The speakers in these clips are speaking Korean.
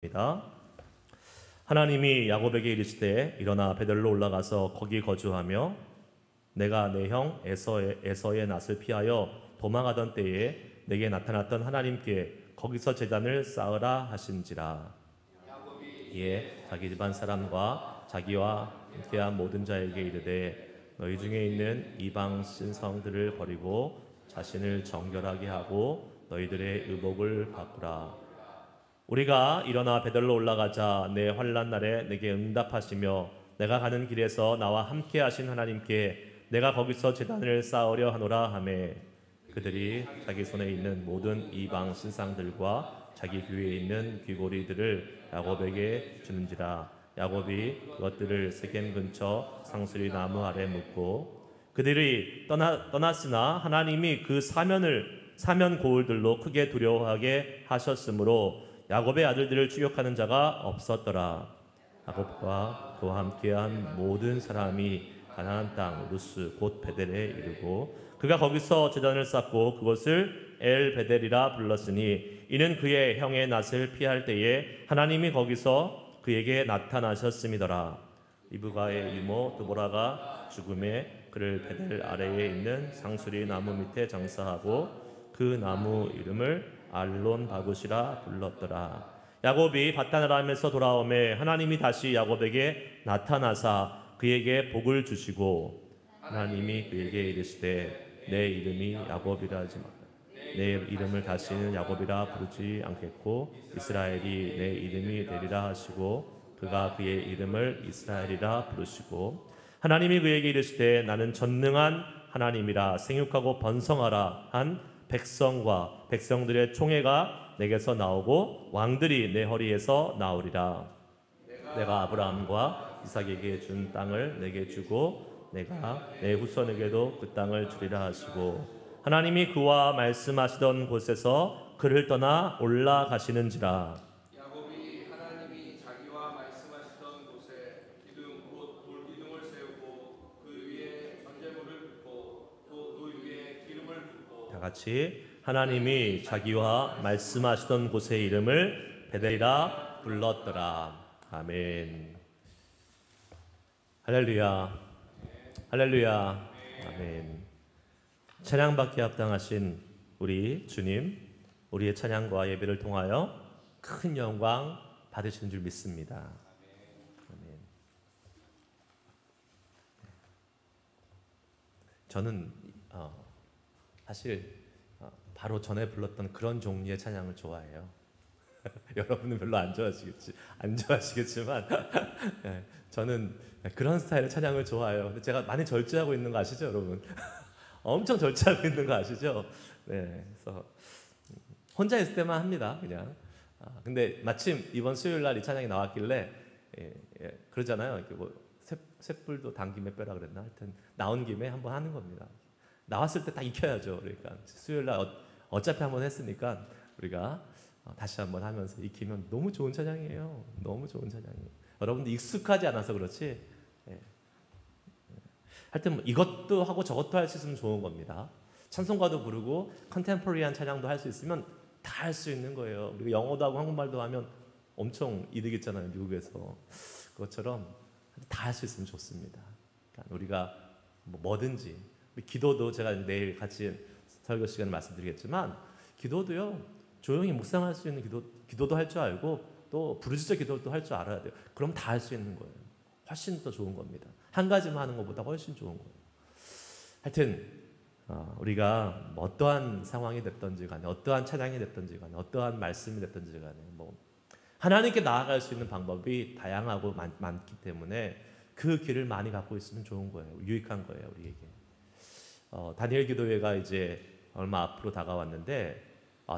입니다. 하나님이 야곱에게 이르시되 일어나 베델로 올라가서 거기 거주하며 내가 내 형 에서의 낯을 피하여 도망하던 때에 내게 나타났던 하나님께 거기서 제단을 쌓으라 하신지라. 이에 자기 집안 사람과 자기와 함께한 모든 자에게 이르되 너희 중에 있는 이방 신성들을 버리고 자신을 정결하게 하고 너희들의 의복을 바꾸라. 우리가 일어나 베델로 올라가자 내 환난 날에 내게 응답하시며 내가 가는 길에서 나와 함께 하신 하나님께 내가 거기서 제단을 쌓으려 하노라 하매 그들이 자기 손에 있는 모든 이방 신상들과 자기 귀에 있는 귀고리들을 야곱에게 주는지라. 야곱이 그것들을 세겜 근처 상수리 나무 아래 묻고 그들이 떠났으나 하나님이 그 사면 고울들로 크게 두려워하게 하셨으므로 야곱의 아들들을 추격하는 자가 없었더라. 야곱과 그와 함께한 모든 사람이 가나안 땅 루스 곧 베델에 이르고 그가 거기서 제단을 쌓고 그것을 엘 베델이라 불렀으니 이는 그의 형의 낯을 피할 때에 하나님이 거기서 그에게 나타나셨음이더라. 이브가의 이모 드보라가 죽음에 그를 베델 아래에 있는 상수리 나무 밑에 장사하고 그 나무 이름을 알론 바굿이라 불렀더라. 야곱이 바탄 아람에서 돌아오매 하나님이 다시 야곱에게 나타나사 그에게 복을 주시고 하나님이 그에게 이르시되 내 이름이 야곱이라 하지 마라. 내 이름을 다시는 야곱이라 부르지 않겠고 이스라엘이 내 이름이 되리라 하시고 그가 그의 이름을 이스라엘이라 부르시고 하나님이 그에게 이르시되 나는 전능한 하나님이라 생육하고 번성하라 한 백성과 백성들의 총회가 내게서 나오고 왕들이 내 허리에서 나오리라. 내가 아브라함과 이삭에게 준 땅을 내게 주고 내가 내 후손에게도 그 땅을 주리라 하시고 하나님이 그와 말씀하시던 곳에서 그를 떠나 올라가시는지라. 야곱이 하나님이 자기와 말씀하시던 곳에 기둥 곧 돌기둥을 세우고 그 위에 번제물을 붓고 또 그 위에 기름을 붓고 다 같이 하나님이 자기와 말씀하시던 곳의 이름을 베델이라 불렀더라. 아멘. 할렐루야. 할렐루야. 아멘. 찬양받기에 합당하신 우리 주님, 우리의 찬양과 예배를 통하여 큰 영광 받으시는 줄 믿습니다. 아멘. 저는 사실 바로 전에 불렀던 그런 종류의 찬양을 좋아해요. 여러분은 별로 안 좋아하시겠지만 저는 그런 스타일의 찬양을 좋아해요. 근데 제가 많이 절제하고 있는 거 아시죠, 여러분? 엄청 절제하고 있는 거 아시죠? 네, 그래서 혼자 있을 때만 합니다, 그냥. 근데 마침 이번 수요일 날 이 찬양이 나왔길래 그러잖아요. 이렇게 뭐 쇳불도 단 김에 빼라 그랬나? 하여튼 나온 김에 한번 하는 겁니다. 나왔을 때 딱 익혀야죠. 그러니까 수요일 날 어차피 한번 했으니까 우리가 다시 한번 하면서 익히면 너무 좋은 찬양이에요. 너무 좋은 찬양이에요. 여러분들 익숙하지 않아서 그렇지. 하여튼 뭐 이것도 하고 저것도 할 수 있으면 좋은 겁니다. 찬송가도 부르고 컨템포러리한 찬양도 할 수 있으면 다 할 수 있는 거예요. 그리고 영어도 하고 한국말도 하면 엄청 이득 있잖아요, 미국에서. 그것처럼 다 할 수 있으면 좋습니다. 그러니까 우리가 뭐든지 기도도 제가 내일 같이 설교 시간에 말씀드리겠지만 기도도요, 조용히 묵상할 수 있는 기도도 할 줄 알고 또 부르짖어 기도도 할 줄 알아야 돼요. 그럼 다 할 수 있는 거예요. 훨씬 더 좋은 겁니다. 한 가지만 하는 것보다 훨씬 좋은 거예요. 하여튼 우리가 어떠한 상황이 됐든지 간에 어떠한 찬양이 됐든지 간에 어떠한 말씀이 됐든지 간에 하나님께 나아갈 수 있는 방법이 다양하고 많기 때문에 그 길을 많이 갖고 있으면 좋은 거예요. 유익한 거예요, 우리에게. 다니엘 기도회가 이제 얼마 앞으로 다가왔는데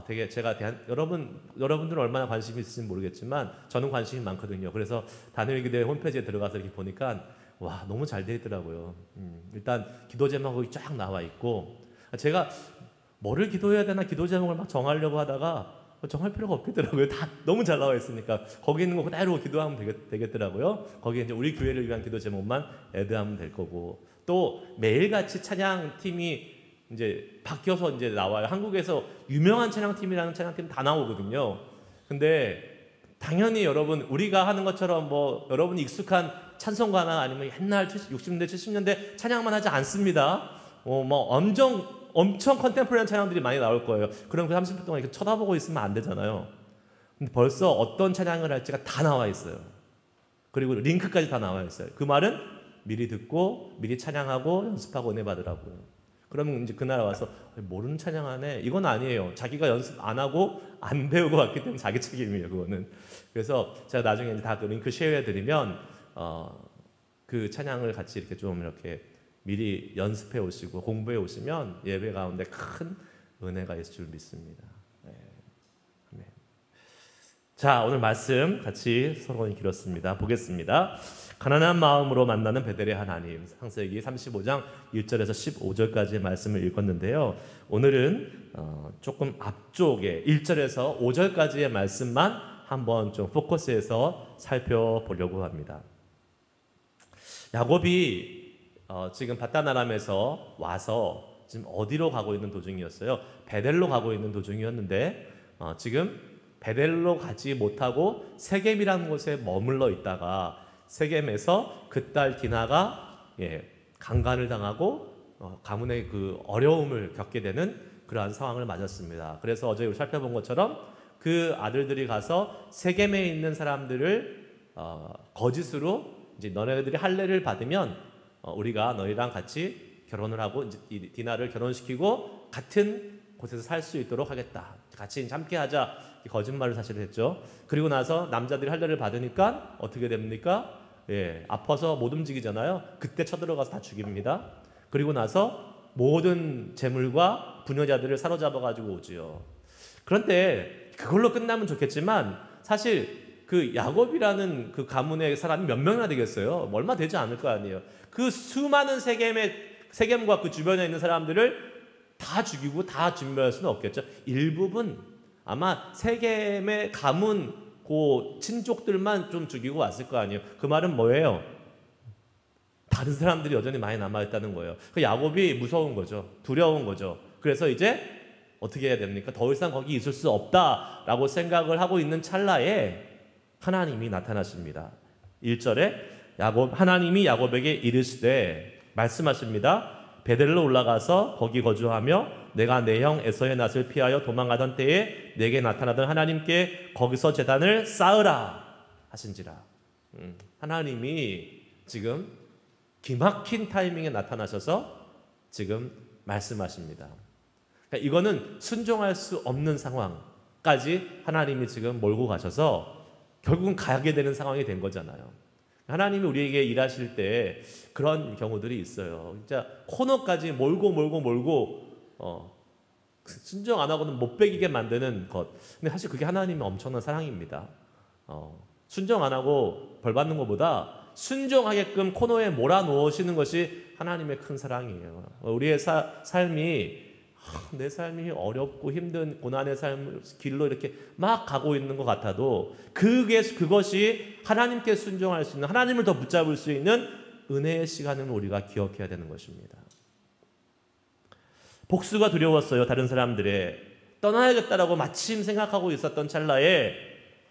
되게 제가 여러분들은 얼마나 관심이 있을지 모르겠지만 저는 관심이 많거든요. 그래서 다니엘 기도회 홈페이지에 들어가서 이렇게 보니까 와, 너무 잘 돼 있더라고요. 일단 기도 제목이 쫙 나와 있고 제가 뭐를 기도해야 되나 기도 제목을 막 정하려고 하다가 정할 필요가 없겠더라고요. 다 너무 잘 나와 있으니까 거기 있는 거 그대로 기도하면 되겠더라고요. 거기에 이제 우리 교회를 위한 기도 제목만 애드하면 될 거고 또 매일같이 찬양 팀이 이제 바뀌어서 이제 나와요. 한국에서 유명한 찬양팀이라는 찬양팀 다 나오거든요. 근데 당연히 여러분 우리가 하는 것처럼 뭐 여러분이 익숙한 찬송가나 아니면 옛날 60년대 70년대 찬양만 하지 않습니다. 뭐 엄청 컨템포러리한 찬양들이 많이 나올 거예요. 그럼 그 30분 동안 이렇게 쳐다보고 있으면 안 되잖아요. 근데 벌써 어떤 찬양을 할지가 다 나와 있어요. 그리고 링크까지 다 나와 있어요. 그 말은 미리 듣고 미리 찬양하고 연습하고 은혜 받으라고요. 그러면 이제 그날 와서 모르는 찬양하네. 이건 아니에요. 자기가 연습 안 하고 안 배우고 왔기 때문에 자기 책임이에요. 그거는. 그래서 제가 나중에 이제 다 그 링크 쉐어해드리면 그 찬양을 같이 이렇게 좀 이렇게 미리 연습해 오시고 공부해 오시면 예배 가운데 큰 은혜가 있을 줄 믿습니다. 네. 자, 오늘 말씀 같이 서론이 길었습니다. 보겠습니다. 가난한 마음으로 만나는 베델의 하나님, 창세기 35장 1절에서 15절까지의 말씀을 읽었는데요. 오늘은 조금 앞쪽에 1절에서 5절까지의 말씀만 한번 좀 포커스해서 살펴보려고 합니다. 야곱이 지금 바다나람에서 와서 지금 어디로 가고 있는 도중이었어요? 베델로 가고 있는 도중이었는데 지금 베델로 가지 못하고 세겜이라는 곳에 머물러 있다가 세겜에서 그 딸 디나가 강간을 당하고 가문의 그 어려움을 겪게 되는 그러한 상황을 맞았습니다. 그래서 어제 살펴본 것처럼 그 아들들이 가서 세겜에 있는 사람들을 거짓으로 이제 너네들이 할례를 받으면 우리가 너희랑 같이 결혼을 하고 이제 이 디나를 결혼시키고 같은 곳에서 살 수 있도록 하겠다. 같이 함께하자. 거짓말을 사실 했죠. 그리고 나서 남자들이 할례를 받으니까 어떻게 됩니까? 아파서 못 움직이잖아요. 그때 쳐들어가서 다 죽입니다. 그리고 나서 모든 재물과 부녀자들을 사로잡아 가지고 오지요. 그런데 그걸로 끝나면 좋겠지만 사실 그 야곱이라는 그 가문의 사람이 몇 명이나 되겠어요? 얼마 되지 않을 거 아니에요. 그 수많은 세겜과 그 주변에 있는 사람들을 다 죽이고 다 진멸할 수는 없겠죠. 일부분 아마 세겜의 가문 그 친족들만 좀 죽이고 왔을 거 아니에요. 그 말은 뭐예요? 다른 사람들이 여전히 많이 남아있다는 거예요. 그 야곱이 무서운 거죠. 두려운 거죠. 그래서 이제 어떻게 해야 됩니까? 더 이상 거기 있을 수 없다라고 생각을 하고 있는 찰나에 하나님이 나타나십니다. 1절에 하나님이 야곱에게 이르시되 말씀하십니다. 베델로 올라가서 거기 거주하며 내가 내 형 에서의 낯을 피하여 도망가던 때에 내게 나타나던 하나님께 거기서 제단을 쌓으라 하신지라. 하나님이 지금 기막힌 타이밍에 나타나셔서 지금 말씀하십니다. 그러니까 이거는 순종할 수 없는 상황까지 하나님이 지금 몰고 가셔서 결국은 가게 되는 상황이 된 거잖아요. 하나님이 우리에게 일하실 때 그런 경우들이 있어요. 진짜 코너까지 몰고 순종 안 하고는 못 베기게 만드는 것. 근데 사실 그게 하나님의 엄청난 사랑입니다. 순종 안 하고 벌 받는 것보다 순종하게끔 코너에 몰아놓으시는 것이 하나님의 큰 사랑이에요. 우리의 삶이 내 삶이 어렵고 힘든 고난의 삶 길로 이렇게 막 가고 있는 것 같아도 그것이 하나님께 순종할 수 있는, 하나님을 더 붙잡을 수 있는 은혜의 시간을 우리가 기억해야 되는 것입니다. 복수가 두려웠어요. 다른 사람들의 떠나야겠다라고 마침 생각하고 있었던 찰나에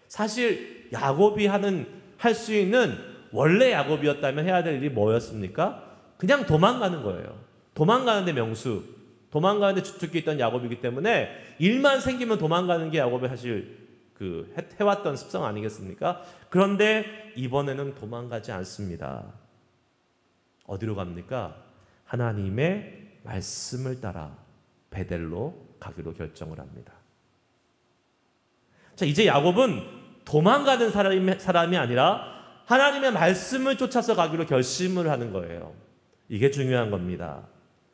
사실 야곱이 할 수 있는 원래 야곱이었다면 해야 될 일이 뭐였습니까? 그냥 도망가는 거예요. 도망가는데 명수, 도망가는데 주특기 있던 야곱이기 때문에 일만 생기면 도망가는 게 야곱의 사실 해왔던 습성 아니겠습니까? 그런데 이번에는 도망가지 않습니다. 어디로 갑니까? 하나님의 말씀을 따라 베델로 가기로 결정을 합니다. 자, 이제 야곱은 도망가는 사람이 아니라 하나님의 말씀을 쫓아서 가기로 결심을 하는 거예요. 이게 중요한 겁니다.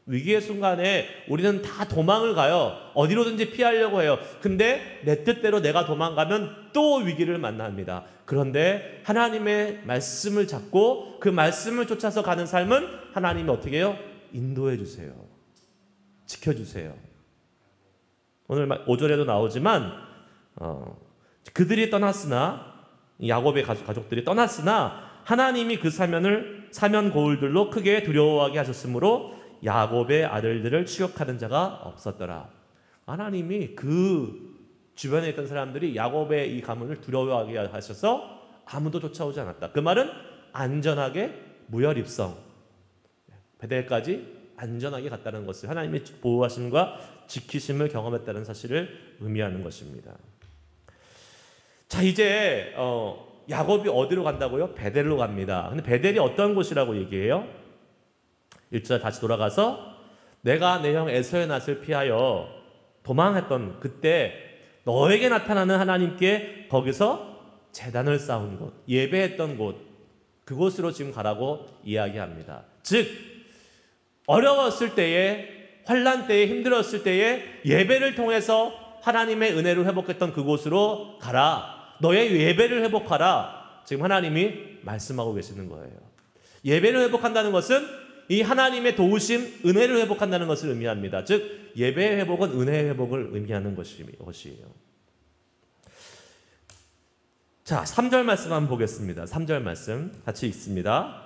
위기의 순간에 우리는 다 도망을 가요. 어디로든지 피하려고 해요. 근데 내 뜻대로 내가 도망가면 또 위기를 만납니다. 그런데 하나님의 말씀을 잡고 그 말씀을 쫓아서 가는 삶은 하나님이 어떻게 해요? 인도해 주세요. 지켜주세요. 오늘 5절에도 나오지만 그들이 떠났으나 야곱의 가족들이 떠났으나 하나님이 그 사면 고울들로 크게 두려워하게 하셨으므로 야곱의 아들들을 추격하는 자가 없었더라. 하나님이 그 주변에 있던 사람들이 야곱의 이 가문을 두려워하게 하셔서 아무도 쫓아오지 않았다. 그 말은 안전하게 무혈입성, 베델까지 안전하게 갔다는 것을, 하나님의 보호하심과 지키심을 경험했다는 사실을 의미하는 것입니다. 자, 이제 야곱이 어디로 간다고요? 베델로 갑니다. 근데 베델이 어떤 곳이라고 얘기해요? 1절 다시 돌아가서 내가 내 형 에서의 낯을 피하여 도망했던 그때 너에게 나타나는 하나님께 거기서 제단을 쌓은 곳, 예배했던 곳, 그곳으로 지금 가라고 이야기합니다. 즉 어려웠을 때에, 환난 때에, 힘들었을 때에 예배를 통해서 하나님의 은혜를 회복했던 그곳으로 가라. 너의 예배를 회복하라. 지금 하나님이 말씀하고 계시는 거예요. 예배를 회복한다는 것은 이 하나님의 도우심, 은혜를 회복한다는 것을 의미합니다. 즉 예배의 회복은 은혜의 회복을 의미하는 것이에요. 자, 3절 말씀 한번 보겠습니다. 3절 말씀 같이 읽습니다.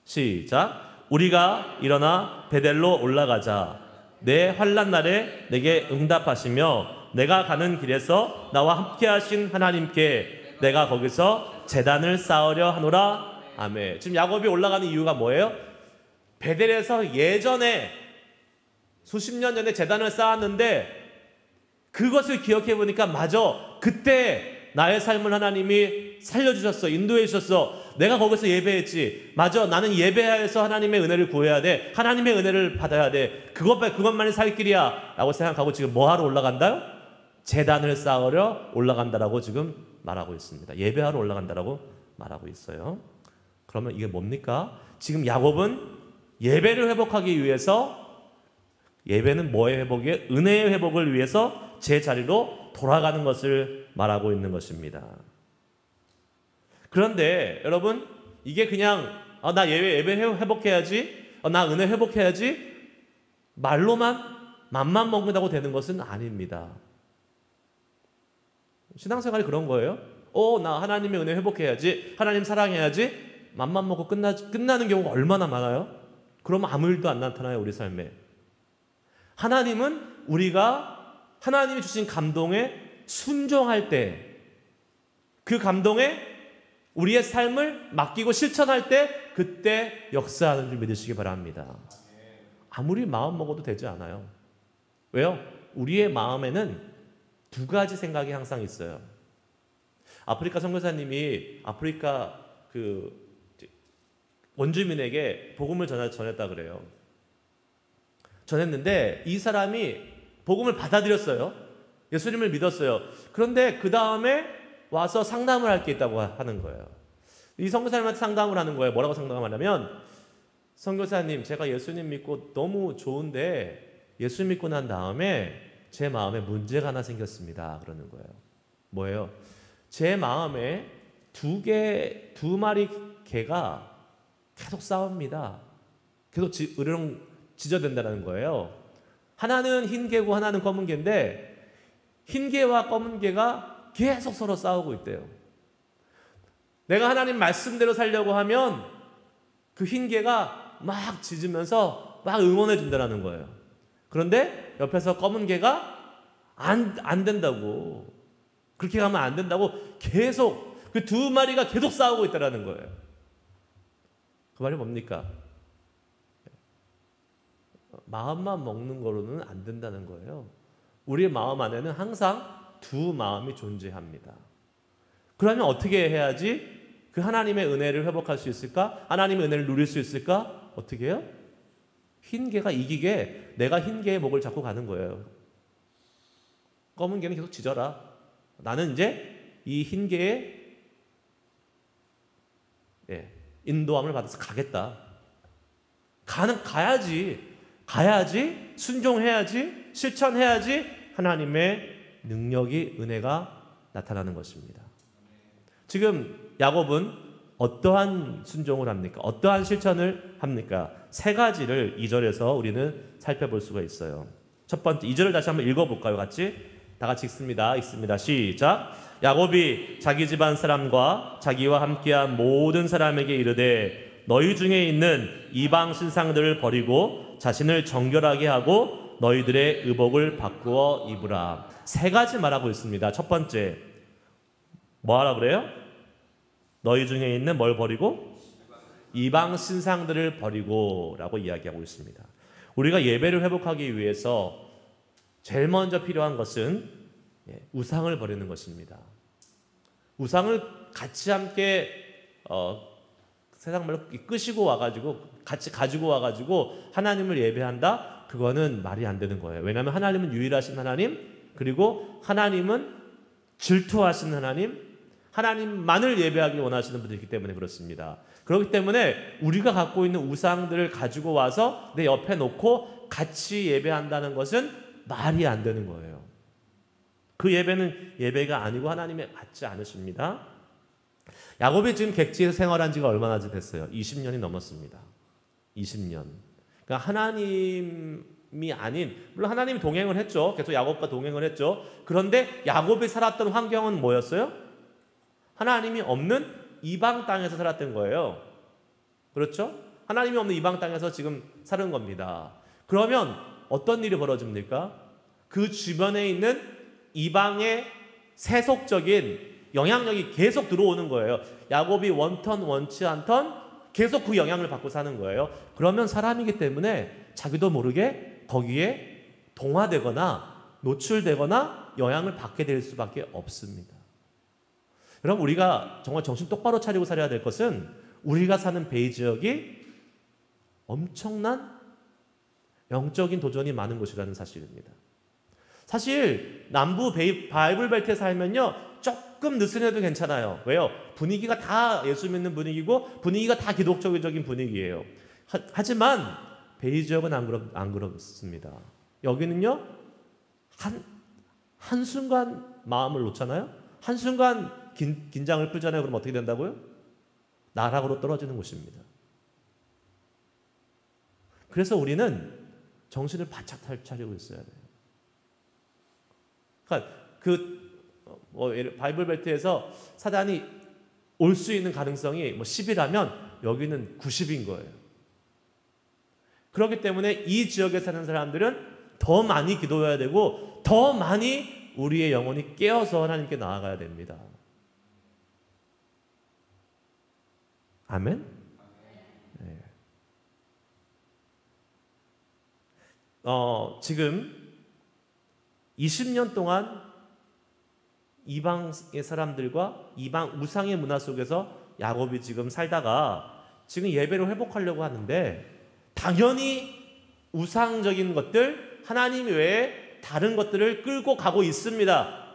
시작. 우리가 일어나 베델로 올라가자. 내 환난 날에 내게 응답하시며 내가 가는 길에서 나와 함께 하신 하나님께 내가 거기서 제단을 쌓으려 하노라. 아멘. 지금 야곱이 올라가는 이유가 뭐예요? 베델에서 예전에 수십 년 전에 제단을 쌓았는데 그것을 기억해 보니까 맞아, 그때 나의 삶을 하나님이 살려주셨어, 인도해 주셨어. 내가 거기서 예배했지. 맞아, 나는 예배해서 하나님의 은혜를 구해야 돼. 하나님의 은혜를 받아야 돼. 그것만이 살 길이야 라고 생각하고 지금 뭐하러 올라간다요? 제단을 쌓으려 올라간다라고 지금 말하고 있습니다. 예배하러 올라간다라고 말하고 있어요. 그러면 이게 뭡니까? 지금 야곱은 예배를 회복하기 위해서, 예배는 뭐의 회복이에요? 은혜의 회복을 위해서 제자리로 돌아가는 것을 말하고 있는 것입니다. 그런데 여러분, 이게 그냥 나 예배 회복해야지, 나 은혜 회복해야지, 말로만 맘만 먹는다고 되는 것은 아닙니다. 신앙생활이 그런 거예요. 나 하나님의 은혜 회복해야지, 하나님 사랑해야지, 맘만 먹고 끝나는 경우가 얼마나 많아요? 그러면 아무 일도 안 나타나요, 우리 삶에. 하나님은 우리가 하나님이 주신 감동에 순종할 때, 그 감동에 우리의 삶을 맡기고 실천할 때, 그때 역사하는 줄 믿으시기 바랍니다. 아무리 마음 먹어도 되지 않아요. 왜요? 우리의 마음에는 두 가지 생각이 항상 있어요. 아프리카 선교사님이 아프리카 원주민에게 복음을 전했다 그래요. 전했는데 이 사람이 복음을 받아들였어요. 예수님을 믿었어요. 그런데 그 다음에 와서 상담을 할 게 있다고 하는 거예요. 이 선교사님한테 상담을 하는 거예요. 뭐라고 상담을 하냐면, 선교사님, 제가 예수님 믿고 너무 좋은데 예수 믿고 난 다음에 제 마음에 문제가 하나 생겼습니다. 그러는 거예요. 뭐예요? 제 마음에 두 마리 개가 계속 싸웁니다. 계속 으르렁 짖어댄다는 거예요. 하나는 흰 개고 하나는 검은 개인데 흰 개와 검은 개가 계속 서로 싸우고 있대요. 내가 하나님 말씀대로 살려고 하면 그 흰 개가 막 짖으면서 막 응원해 준다는 거예요. 그런데 옆에서 검은 개가 안 된다고, 그렇게 가면 안 된다고 계속 그 두 마리가 계속 싸우고 있다는 거예요. 그 말이 뭡니까? 마음만 먹는 거로는 안 된다는 거예요. 우리의 마음 안에는 항상 두 마음이 존재합니다. 그러면 어떻게 해야지 그 하나님의 은혜를 회복할 수 있을까? 하나님의 은혜를 누릴 수 있을까? 어떻게 해요? 흰 개가 이기게 내가 흰 개의 목을 잡고 가는 거예요. 검은 개는 계속 짖어라. 나는 이제 이 흰 개의 인도함을 받아서 가겠다. 가야지, 순종해야지, 실천해야지 하나님의 능력이, 은혜가 나타나는 것입니다. 지금 야곱은 어떠한 순종을 합니까? 어떠한 실천을 합니까? 세 가지를 2절에서 우리는 살펴볼 수가 있어요. 첫 번째, 2절을 다시 한번 읽어볼까요? 다 같이 읽습니다. 시작. 야곱이 자기 집안 사람과 자기와 함께한 모든 사람에게 이르되 너희 중에 있는 이방 신상들을 버리고 자신을 정결하게 하고 너희들의 의복을 바꾸어 입으라. 세 가지 말하고 있습니다. 첫 번째, 뭐 하라 그래요? 너희 중에 있는 뭘 버리고? 이방 신상들을 버리고 라고 이야기하고 있습니다. 우리가 예배를 회복하기 위해서 제일 먼저 필요한 것은 우상을 버리는 것입니다. 우상을 같이 함께 세상 말로 끄시고 와가지고 같이 가지고 와가지고 하나님을 예배한다? 그거는 말이 안 되는 거예요. 왜냐하면 하나님은 유일하신 하나님, 그리고 하나님은 질투하신 하나님, 하나님만을 예배하기 원하시는 분들이기 때문에 그렇습니다. 그렇기 때문에 우리가 갖고 있는 우상들을 가지고 와서 내 옆에 놓고 같이 예배한다는 것은 말이 안 되는 거예요. 그 예배는 예배가 아니고 하나님에 맞지 않으십니다. 야곱이 지금 객지에서 생활한 지가 얼마나 됐어요? 20년이 넘었습니다. 20년. 그러니까 하나님이 아닌, 물론 하나님이 동행을 했죠. 계속 야곱과 동행을 했죠. 그런데 야곱이 살았던 환경은 뭐였어요? 하나님이 없는 이방 땅에서 살았던 거예요. 그렇죠? 하나님이 없는 이방 땅에서 지금 사는 겁니다. 그러면 어떤 일이 벌어집니까? 그 주변에 있는 이방의 세속적인 영향력이 계속 들어오는 거예요. 야곱이 원턴 원치 않던 계속 그 영향을 받고 사는 거예요. 그러면 사람이기 때문에 자기도 모르게 거기에 동화되거나 노출되거나 영향을 받게 될 수밖에 없습니다. 여러분, 우리가 정말 정신 똑바로 차리고 살아야 될 것은 우리가 사는 베이 지역이 엄청난 영적인 도전이 많은 곳이라는 사실입니다. 사실 남부 바이블 벨트에 살면요, 조금 느슨해도 괜찮아요. 왜요? 분위기가 다 예수 믿는 분위기고 분위기가 다 기독적인 분위기예요. 하지만 베이 지역은 안 그렇습니다. 여기는요, 한순간 마음을 놓잖아요. 한순간 긴장을 풀잖아요. 그럼 어떻게 된다고요? 나락으로 떨어지는 곳입니다. 그래서 우리는 정신을 바짝 차리고 있어야 돼요. 그러니까 바이블 벨트에서 사단이 올 수 있는 가능성이 10이라면 여기는 90인 거예요. 그렇기 때문에 이 지역에 사는 사람들은 더 많이 기도해야 되고 더 많이 우리의 영혼이 깨어서 하나님께 나아가야 됩니다. 아멘? 네. 지금 20년 동안 이방의 사람들과 이방 우상의 문화 속에서 야곱이 지금 살다가 지금 예배를 회복하려고 하는데, 당연히 우상적인 것들, 하나님 외에 다른 것들을 끌고 가고 있습니다.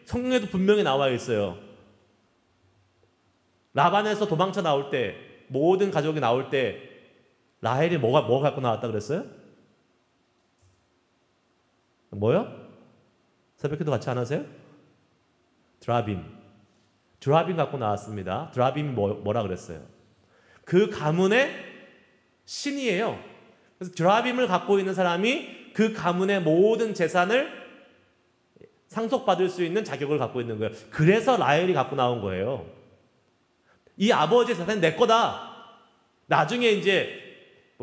성경에도 분명히 나와 있어요. 라반에서 도망쳐 나올 때, 모든 가족이 나올 때 라헬이 뭐 갖고 나왔다 그랬어요? 뭐요? 새벽기도 같이 안 하세요? 드라빔 갖고 나왔습니다. 드라빔이 뭐라 그랬어요? 그 가문의 신이에요. 그래서 드라빔을 갖고 있는 사람이 그 가문의 모든 재산을 상속받을 수 있는 자격을 갖고 있는 거예요. 그래서 라헬이 갖고 나온 거예요. 이 아버지의 재산이 내 거다. 나중에 이제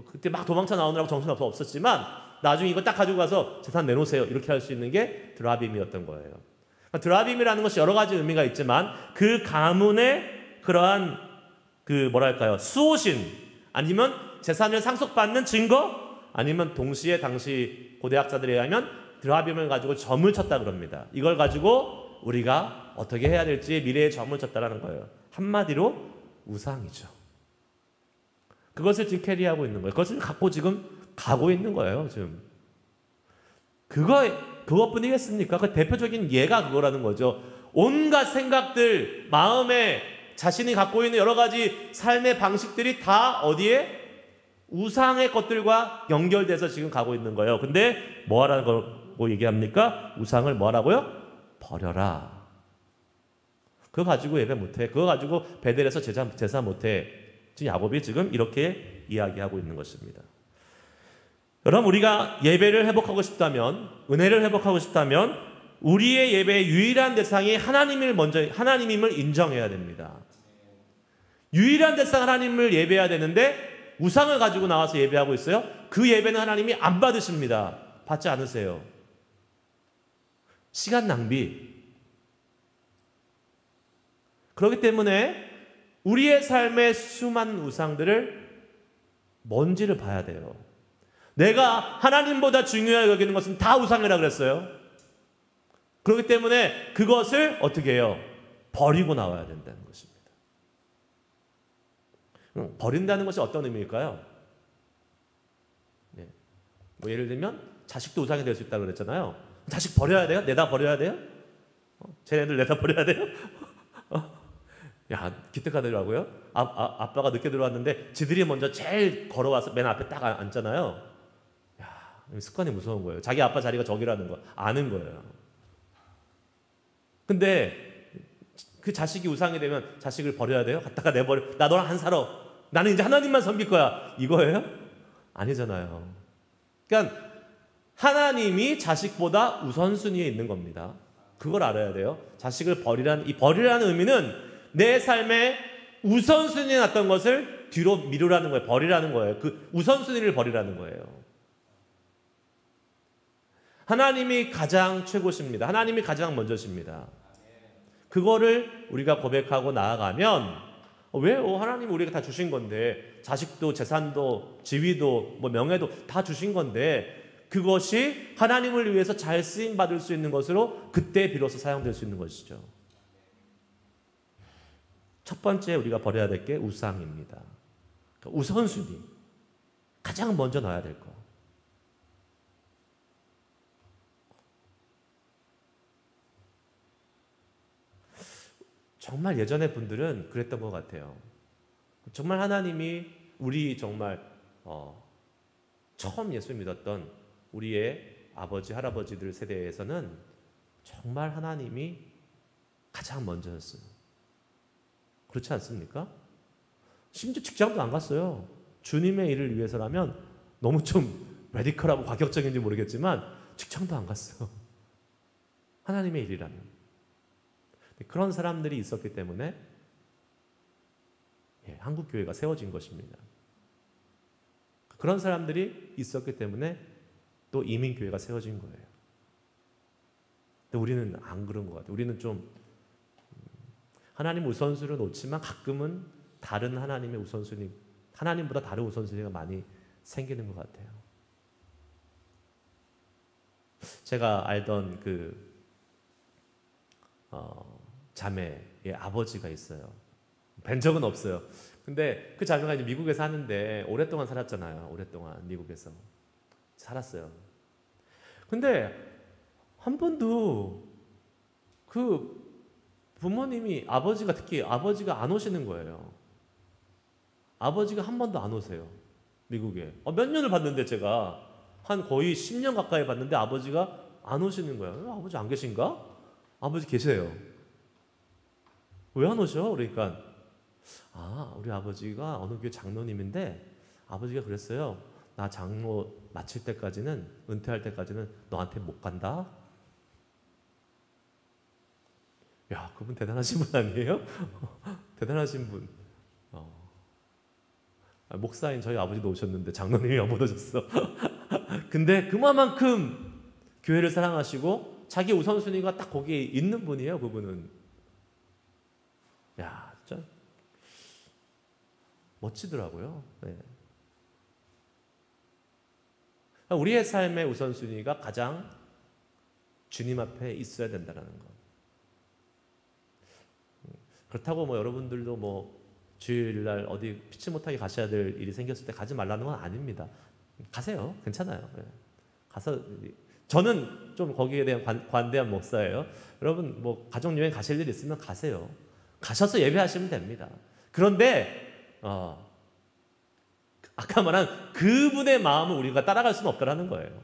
그때 막 도망쳐 나오느라고 정신없었지만 나중에 이거 딱 가지고 가서 재산 내놓으세요. 이렇게 할 수 있는 게 드라빔이었던 거예요. 그러니까 드라빔이라는 것이 여러 가지 의미가 있지만 그 가문의 그러한 수호신, 아니면 재산을 상속받는 증거, 아니면 동시에 당시 고대학자들에 의하면 드라빔을 가지고 점을 쳤다 그럽니다. 이걸 가지고 우리가 어떻게 해야 될지 미래에 점을 쳤다라는 거예요. 한마디로 우상이죠. 그것을 지금 캐리하고 있는 거예요. 그것을 갖고 지금 가고 있는 거예요. 지금 그것뿐이겠습니까? 그 대표적인 예가 그거라는 거죠. 온갖 생각들, 마음에 자신이 갖고 있는 여러 가지 삶의 방식들이 다 어디에? 우상의 것들과 연결돼서 지금 가고 있는 거예요. 근데 뭐 하라고 얘기합니까? 우상을 뭐 하라고요? 버려라. 그거 가지고 예배 못해. 그거 가지고 베델에서 제사 못해. 지금 야곱이 지금 이렇게 이야기하고 있는 것입니다. 여러분, 우리가 예배를 회복하고 싶다면, 은혜를 회복하고 싶다면 우리의 예배의 유일한 대상이 하나님임을 인정해야 됩니다. 유일한 대상 하나님을 예배해야 되는데 우상을 가지고 나와서 예배하고 있어요? 그 예배는 하나님이 안 받으십니다. 받지 않으세요. 시간 낭비. 그렇기 때문에 우리의 삶의 수많은 우상들을 뭔지를 봐야 돼요. 내가 하나님보다 중요하게 여기는 것은 다 우상이라 그랬어요. 그렇기 때문에 그것을 어떻게 해요? 버리고 나와야 된다는 것입니다. 버린다는 것이 어떤 의미일까요? 네. 뭐 예를 들면 자식도 우상이 될 수 있다고 그랬잖아요. 자식 버려야 돼요? 내다 버려야 돼요? 쟤네들 내다 버려야 돼요? 야, 기특하더라고요. 아빠가 늦게 들어왔는데 지들이 먼저 제일 걸어와서 맨 앞에 딱 앉잖아요. 야, 습관이 무서운 거예요. 자기 아빠 자리가 저기라는 거 아는 거예요. 근데 그 자식이 우상이 되면 자식을 버려야 돼요? 갖다가 내버려. 나 너랑 한 살아. 나는 이제 하나님만 섬길 거야. 이거예요? 아니잖아요. 그러니까 하나님이 자식보다 우선순위에 있는 겁니다. 그걸 알아야 돼요. 자식을 버리라는, 이 버리라는 의미는 내 삶에 우선순위에 놨던 것을 뒤로 미루라는 거예요. 버리라는 거예요. 그 우선순위를 버리라는 거예요. 하나님이 가장 최고십니다. 하나님이 가장 먼저십니다. 그거를 우리가 고백하고 나아가면 왜요? 하나님이 우리가 다 주신 건데 자식도 재산도 지위도 뭐 명예도 다 주신 건데 그것이 하나님을 위해서 잘 쓰임 받을 수 있는 것으로 그때 비로소 사용될 수 있는 것이죠. 첫 번째 우리가 버려야 될 게 우상입니다. 그러니까 우선순위. 가장 먼저 넣어야 될 거. 정말 예전의 분들은 그랬던 것 같아요. 정말 하나님이 우리 정말 처음 예수 믿었던 우리의 아버지, 할아버지들 세대에서는 정말 하나님이 가장 먼저였어요. 그렇지 않습니까? 심지어 직장도 안 갔어요. 주님의 일을 위해서라면 너무 좀 레디컬하고 과격적인지 모르겠지만 직장도 안 갔어요. 하나님의 일이라면. 그런 사람들이 있었기 때문에 한국교회가 세워진 것입니다. 그런 사람들이 있었기 때문에 또 이민교회가 세워진 거예요. 근데 우리는 안 그런 것 같아요. 우리는 좀 하나님 우선순위를 놓지만 가끔은 다른 하나님의 우선순위, 하나님보다 다른 우선순위가 많이 생기는 것 같아요. 제가 알던 그 자매의 아버지가 있어요. 뵌 적은 없어요. 근데 그 자매가 이제 미국에 사는데 오랫동안 살았잖아요. 오랫동안 미국에서 살았어요. 근데 한 번도 그 부모님이 특히 아버지가 안 오시는 거예요. 아버지가 한 번도 안 오세요. 미국에. 몇 년을 봤는데 제가 한 거의 10년 가까이 봤는데 아버지가 안 오시는 거예요. 아버지 안 계신가? 아버지 계세요. 왜 안 오셔? 그러니까 우리 아버지가 어느 교회 장로님인데 아버지가 그랬어요. 나 장로 마칠 때까지는, 은퇴할 때까지는 너한테 못 간다. 야, 그분 대단하신 분 아니에요? 대단하신 분. 목사인 저희 아버지도 오셨는데 장로님이 못 오셨어. 근데 그만큼 교회를 사랑하시고 자기 우선순위가 딱 거기에 있는 분이에요. 그분은. 야, 진짜 멋지더라고요. 네. 우리의 삶의 우선순위가 가장 주님 앞에 있어야 된다는 것. 그렇다고 뭐 여러분들도 뭐 주일날 어디 피치 못하게 가셔야 될 일이 생겼을 때 가지 말라는 건 아닙니다. 가세요. 괜찮아요. 네. 가서 저는 좀 거기에 대한 관대한 목사예요. 여러분 뭐 가족여행 가실 일 있으면 가세요. 가셔서 예배하시면 됩니다. 그런데 아까 말한 그분의 마음을 우리가 따라갈 수는 없다라는 거예요.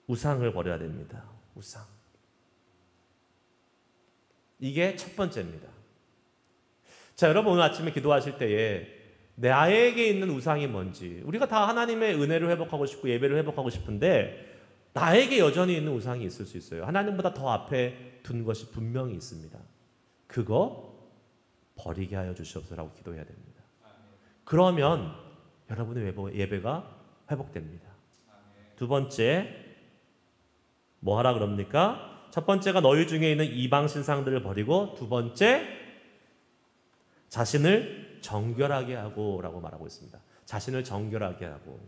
우상을 버려야 됩니다. 우상. 이게 첫 번째입니다. 자, 여러분 오늘 아침에 기도하실 때에 나에게 있는 우상이 뭔지, 우리가 다 하나님의 은혜를 회복하고 싶고 예배를 회복하고 싶은데 나에게 여전히 있는 우상이 있을 수 있어요. 하나님보다 더 앞에 둔 것이 분명히 있습니다. 그거 버리게 하여 주시옵소서라고 기도해야 됩니다. 그러면 여러분의 예배가 회복됩니다. 두 번째, 뭐 하라 그럽니까? 첫 번째가 너희 중에 있는 이방 신상들을 버리고, 두 번째, 자신을 정결하게 하고 라고 말하고 있습니다. 자신을 정결하게 하고.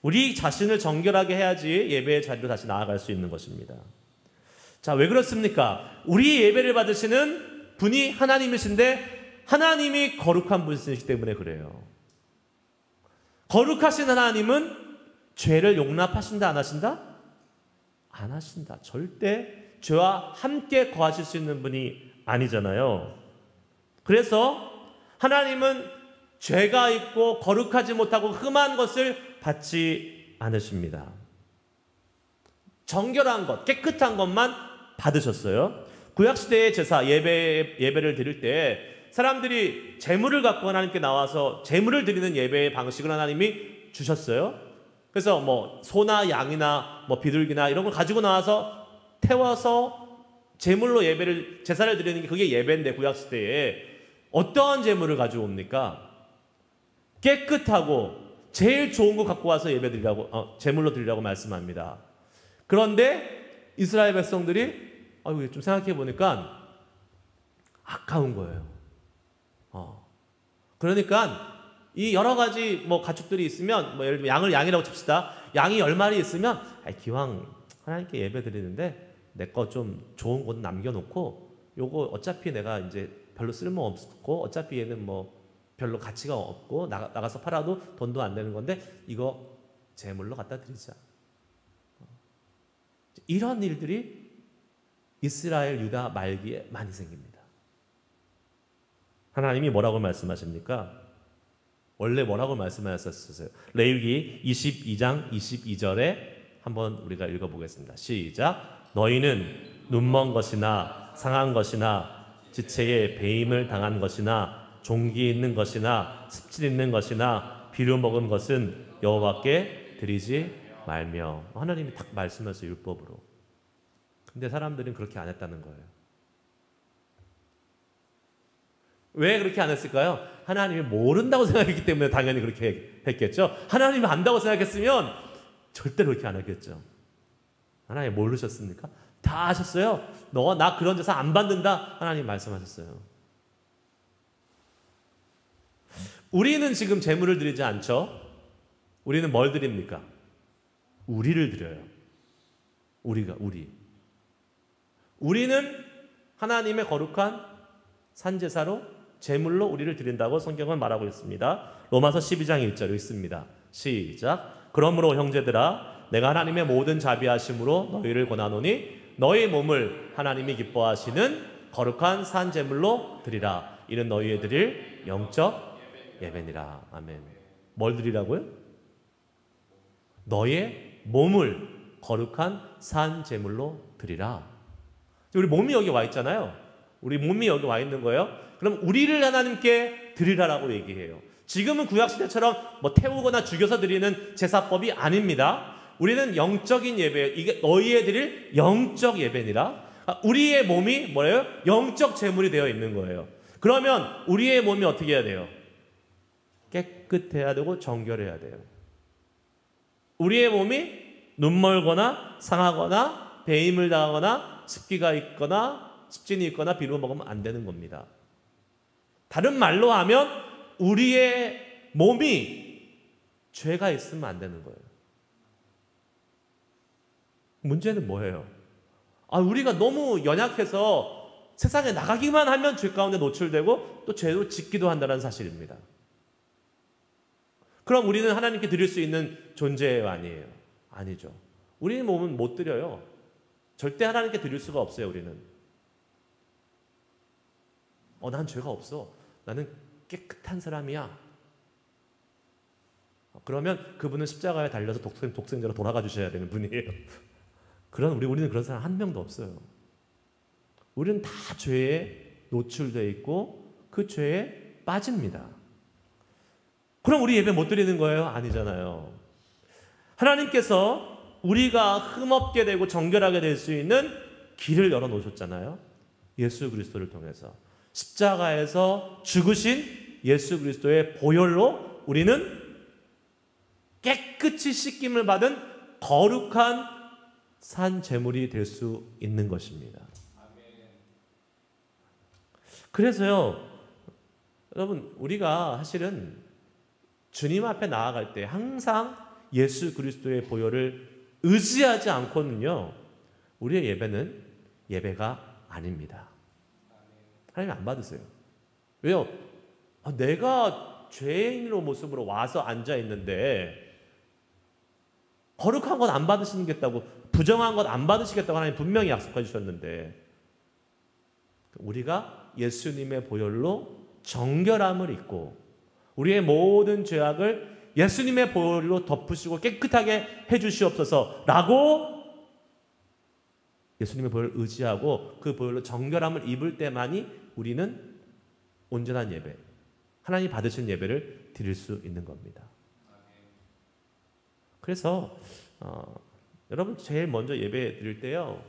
우리 자신을 정결하게 해야지 예배의 자리로 다시 나아갈 수 있는 것입니다. 자, 왜 그렇습니까? 우리 예배를 받으시는 분이 하나님이신데 하나님이 거룩한 분이시기 때문에 그래요. 거룩하신 하나님은 죄를 용납하신다 안 하신다? 안 하신다. 절대 죄와 함께 거하실 수 있는 분이 아니잖아요. 그래서 하나님은 죄가 있고 거룩하지 못하고 흠한 것을 받지 않으십니다. 정결한 것, 깨끗한 것만 받으셨어요. 구약시대의 제사, 예배를 드릴 때 사람들이 제물을 갖고 하나님께 나와서 제물을 드리는 예배의 방식을 하나님이 주셨어요. 그래서 뭐 소나 양이나 뭐 비둘기나 이런 걸 가지고 나와서 태워서 제물로 제사를 드리는 게 그게 예배인데, 구약시대에 어떠한 제물을 가지고 옵니까? 깨끗하고 제일 좋은 거 갖고 와서 제물로 드리라고 말씀합니다. 그런데 이스라엘 백성들이 좀 생각해 보니까 아까운 거예요. 그러니까 이 여러 가지 뭐 가축들이 있으면, 뭐 예를 들면 양이라고 칩시다. 양이 10마리 있으면 기왕 하나님께 예배 드리는데 내 거 좀 좋은 거 남겨놓고, 요거 어차피 내가 이제 별로 쓸모 없고 어차피 얘는 뭐 별로 가치가 없고 나가서 팔아도 돈도 안 되는 건데 이거 제물로 갖다 드리자. 이런 일들이 이스라엘 유다 말기에 많이 생깁니다. 하나님이 뭐라고 말씀하십니까? 원래 뭐라고 말씀하셨어요? 레위기 22장 22절에 한번 우리가 읽어보겠습니다. 시작. 너희는 눈먼 것이나 상한 것이나 지체에 배임을 당한 것이나 종기 있는 것이나 습질 있는 것이나 비료 먹은 것은 여호와께 드리지 말며. 하나님이 딱 말씀하셨어요, 율법으로. 근데 사람들은 그렇게 안 했다는 거예요. 왜 그렇게 안 했을까요? 하나님이 모른다고 생각했기 때문에 당연히 그렇게 했겠죠. 하나님이 안다고 생각했으면 절대로 그렇게 안 했겠죠. 하나님 모르셨습니까? 다 아셨어요. 너 나 그런 제사 안 받는다. 하나님 말씀하셨어요. 우리는 지금 제물을 드리지 않죠. 우리는 뭘 드립니까? 우리를 드려요. 우리는 하나님의 거룩한 산제사로 제물로 우리를 드린다고 성경은 말하고 있습니다. 로마서 12장 1절에 있습니다. 시작. 그러므로 형제들아, 내가 하나님의 모든 자비하심으로 너희를 권하노니 너희 몸을 하나님이 기뻐하시는 거룩한 산 제물로 드리라. 이는 너희의 드릴 영적 예배니라. 아멘. 뭘 드리라고요? 너의 몸을 거룩한 산 제물로 드리라. 우리 몸이 여기 와 있잖아요. 우리 몸이 여기 와 있는 거예요. 그럼 우리를 하나님께 드리라라고 얘기해요. 지금은 구약시대처럼 뭐 태우거나 죽여서 드리는 제사법이 아닙니다. 우리는 영적인 예배, 이게 너희의 드릴 영적 예배니라. 우리의 몸이 뭐예요? 영적 제물이 되어 있는 거예요. 그러면 우리의 몸이 어떻게 해야 돼요? 깨끗해야 되고 정결해야 돼요. 우리의 몸이 눈멀거나 상하거나 배임을 당하거나 습기가 있거나 습진이 있거나 비료 먹으면 안 되는 겁니다. 다른 말로 하면 우리의 몸이 죄가 있으면 안 되는 거예요. 문제는 뭐예요? 우리가 너무 연약해서 세상에 나가기만 하면 죄 가운데 노출되고 또 죄로 짓기도 한다는 사실입니다. 그럼 우리는 하나님께 드릴 수 있는 존재예요, 아니에요? 아니죠. 우리는 몸은 못 드려요. 절대 하나님께 드릴 수가 없어요, 우리는. 난 죄가 없어. 나는 깨끗한 사람이야. 그러면 그분은 십자가에 달려서 독생자로 돌아가 주셔야 되는 분이에요. 우리는 그런 사람 한 명도 없어요. 우리는 다 죄에 노출되어 있고 그 죄에 빠집니다. 그럼 우리 예배 못 드리는 거예요? 아니잖아요. 하나님께서 우리가 흠없게 되고 정결하게 될 수 있는 길을 열어놓으셨잖아요. 예수 그리스도를 통해서. 십자가에서 죽으신 예수 그리스도의 보혈로 우리는 깨끗이 씻김을 받은 거룩한 산 제물이 될 수 있는 것입니다. 그래서요, 여러분, 우리가 사실은 주님 앞에 나아갈 때 항상 예수 그리스도의 보혈을 의지하지 않고는요, 우리의 예배는 예배가 아닙니다. 하나님 안 받으세요. 왜요? 내가 죄인으로 모습으로 와서 앉아 있는데 거룩한 것 안 받으시겠다고, 부정한 것 안 받으시겠다고 하나님 분명히 약속해 주셨는데, 우리가 예수님의 보혈로 정결함을 입고 우리의 모든 죄악을 예수님의 보혈로 덮으시고 깨끗하게 해주시옵소서라고 예수님의 보혈을 의지하고 그 보혈로 정결함을 입을 때만이 우리는 온전한 예배, 하나님 받으신 예배를 드릴 수 있는 겁니다. 그래서 여러분, 제일 먼저 예배 드릴 때요,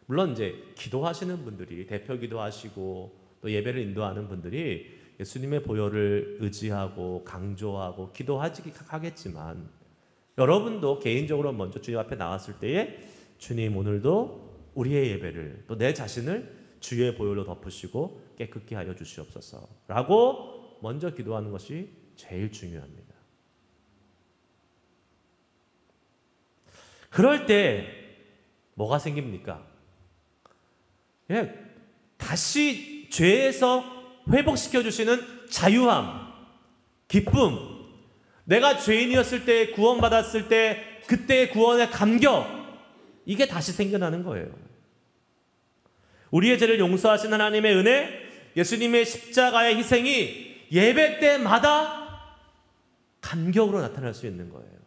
물론 이제 기도하시는 분들이, 대표 기도하시고 또 예배를 인도하는 분들이 예수님의 보혈을 의지하고 강조하고 기도하겠지만, 여러분도 개인적으로 먼저 주님 앞에 나왔을 때에 주님, 오늘도 우리의 예배를, 또 내 자신을 주의 보혈로 덮으시고 깨끗게 하여 주시옵소서 라고 먼저 기도하는 것이 제일 중요합니다. 그럴 때 뭐가 생깁니까? 다시 죄에서 회복시켜 주시는 자유함, 기쁨, 내가 죄인이었을 때, 구원받았을 때 그때의 구원의 감격, 이게 다시 생겨나는 거예요. 우리의 죄를 용서하신 하나님의 은혜, 예수님의 십자가의 희생이 예배 때마다 감격으로 나타날 수 있는 거예요.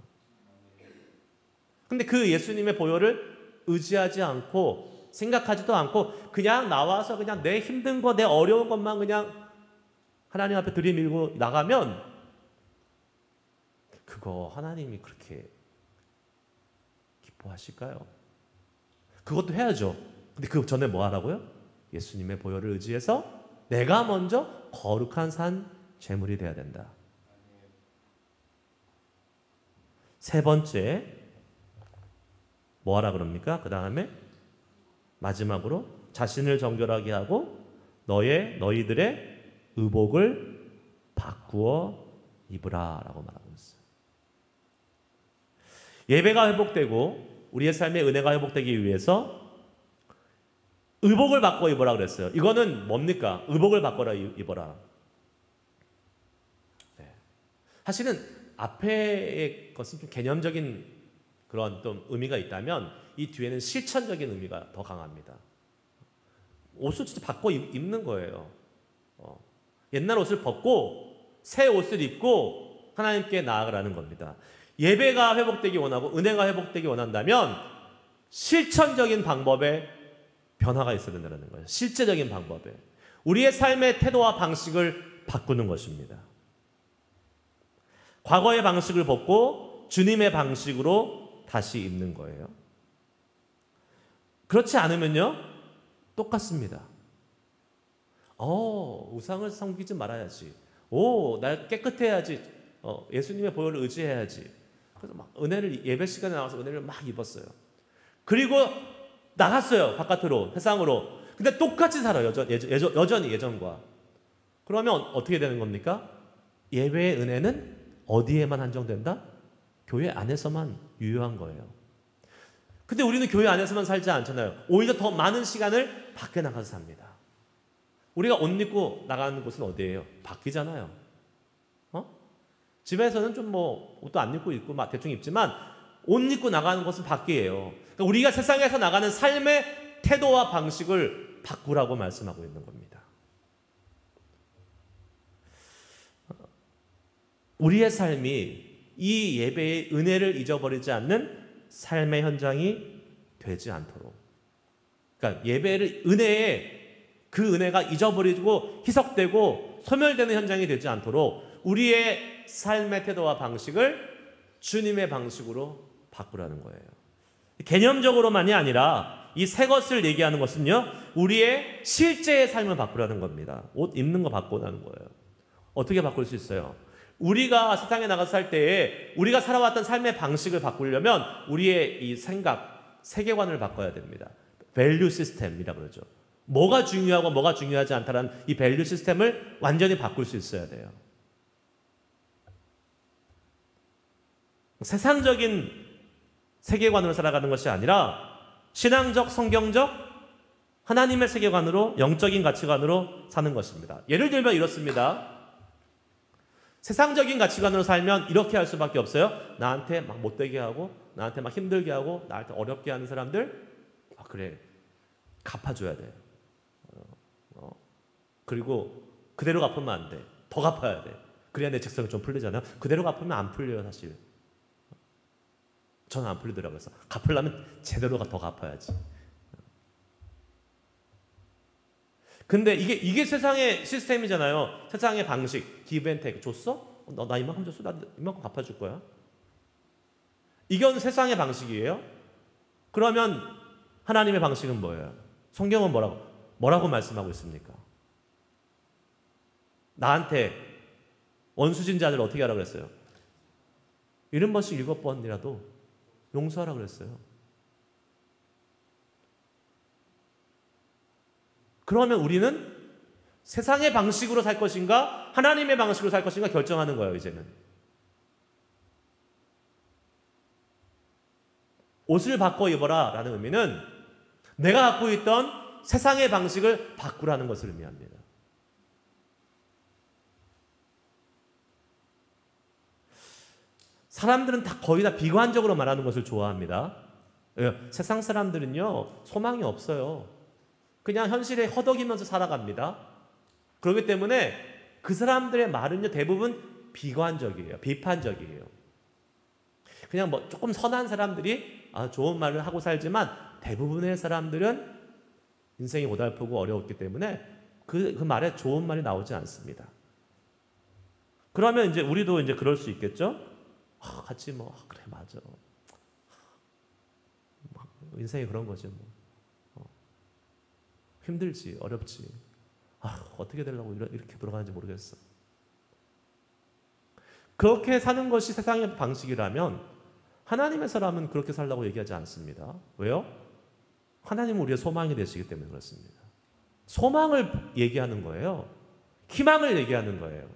근데 그 예수님의 보혈을 의지하지 않고 생각하지도 않고 그냥 나와서 그냥 내 힘든 거, 내 어려운 것만 그냥 하나님 앞에 들이밀고 나가면, 그거 하나님이 그렇게 기뻐하실까요? 그것도 해야죠. 근데 그 전에 뭐 하라고요? 예수님의 보혈을 의지해서 내가 먼저 거룩한 산 제물이 돼야 된다. 세 번째, 뭐 하라 그럽니까? 그 다음에 마지막으로 자신을 정결하게 하고 너희들의 의복을 바꾸어 입으라 라고 말하고 있어요. 예배가 회복되고 우리의 삶의 은혜가 회복되기 위해서 의복을 바꿔 입어라 그랬어요. 이거는 뭡니까? 의복을 바꿔라 입어라. 네. 사실은 앞에의 것은 좀 개념적인 그런 좀 의미가 있다면 이 뒤에는 실천적인 의미가 더 강합니다. 옷을 진짜 바꿔 입는 거예요. 옛날 옷을 벗고 새 옷을 입고 하나님께 나아가라는 겁니다. 예배가 회복되기 원하고 은혜가 회복되기 원한다면 실천적인 방법에 변화가 있어야 된다는 거예요. 실제적인 방법에. 우리의 삶의 태도와 방식을 바꾸는 것입니다. 과거의 방식을 벗고 주님의 방식으로 다시 입는 거예요. 그렇지 않으면요, 똑같습니다. 우상을 섬기지 말아야지. 날 깨끗해야지. 예수님의 보혈을 의지해야지. 그래서 막 은혜를, 예배 시간에 나와서 은혜를 막 입었어요. 그리고 나갔어요. 바깥으로, 세상으로. 근데 똑같이 살아요. 여전히 예전과. 그러면 어떻게 되는 겁니까? 예배의 은혜는 어디에만 한정된다? 교회 안에서만 유효한 거예요. 근데 우리는 교회 안에서만 살지 않잖아요. 오히려 더 많은 시간을 밖에 나가서 삽니다. 우리가 옷 입고 나가는 곳은 어디예요? 밖이잖아요. 집에서는 좀 옷도 안 입고 있고 막 대충 입지만 옷 입고 나가는 곳은 밖이에요. 그러니까 우리가 세상에서 나가는 삶의 태도와 방식을 바꾸라고 말씀하고 있는 겁니다. 우리의 삶이 이 예배의 은혜를 잊어버리지 않는 삶의 현장이 되지 않도록, 그러니까 예배를, 그 은혜가 잊어버리고 희석되고 소멸되는 현장이 되지 않도록 우리의 삶의 태도와 방식을 주님의 방식으로 바꾸라는 거예요. 개념적으로만이 아니라 이 새 것을 얘기하는 것은요, 우리의 실제의 삶을 바꾸라는 겁니다. 옷 입는 거 바꾸라는 거예요. 어떻게 바꿀 수 있어요? 우리가 세상에 나가서 살 때에 우리가 살아왔던 삶의 방식을 바꾸려면 우리의 이 생각, 세계관을 바꿔야 됩니다. 밸류 시스템이라고 그러죠. 뭐가 중요하고 뭐가 중요하지 않다라는 이 밸류 시스템을 완전히 바꿀 수 있어야 돼요. 세상적인 세계관으로 살아가는 것이 아니라 신앙적, 성경적, 하나님의 세계관으로, 영적인 가치관으로 사는 것입니다. 예를 들면 이렇습니다. 세상적인 가치관으로 살면 이렇게 할 수밖에 없어요. 나한테 막 못되게 하고, 나한테 막 힘들게 하고, 나한테 어렵게 하는 사람들, 그래, 갚아줘야 돼. 그리고 그대로 갚으면 안 돼. 더 갚아야 돼. 그래야 내 직성이 좀 풀리잖아요. 그대로 갚으면 안 풀려요, 사실. 저는 안 풀리더라고요. 그래서 갚으려면 제대로 더 갚아야지. 근데 이게 세상의 시스템이잖아요. 세상의 방식. give and take. 줬어? 나 이만큼 줬어? 나 이만큼 갚아줄 거야. 이건 세상의 방식이에요. 그러면 하나님의 방식은 뭐예요? 성경은 뭐라고 말씀하고 있습니까? 나한테 원수진 자들 어떻게 하라고 그랬어요? 70번씩 7번이라도 용서하라고 그랬어요. 그러면 우리는 세상의 방식으로 살 것인가 하나님의 방식으로 살 것인가 결정하는 거예요. 이제는 옷을 바꿔 입어라 라는 의미는 내가 갖고 있던 세상의 방식을 바꾸라는 것을 의미합니다. 사람들은 거의 다 비관적으로 말하는 것을 좋아합니다. 세상 사람들은요, 소망이 없어요. 그냥 현실에 허덕이면서 살아갑니다. 그렇기 때문에 그 사람들의 말은요, 대부분 비관적이에요. 비판적이에요. 그냥 조금 선한 사람들이 좋은 말을 하고 살지만 대부분의 사람들은 인생이 고달프고 어려웠기 때문에 그 말에 좋은 말이 나오지 않습니다. 그러면 이제 우리도 이제 그럴 수 있겠죠? 같이 그래, 맞아. 인생이 그런 거지, 힘들지, 어렵지. 어떻게 되려고 이렇게 돌아가는지 모르겠어. 그렇게 사는 것이 세상의 방식이라면 하나님의 사람은 그렇게 살라고 얘기하지 않습니다. 왜요? 하나님은 우리의 소망이 되시기 때문에 그렇습니다. 소망을 얘기하는 거예요. 희망을 얘기하는 거예요.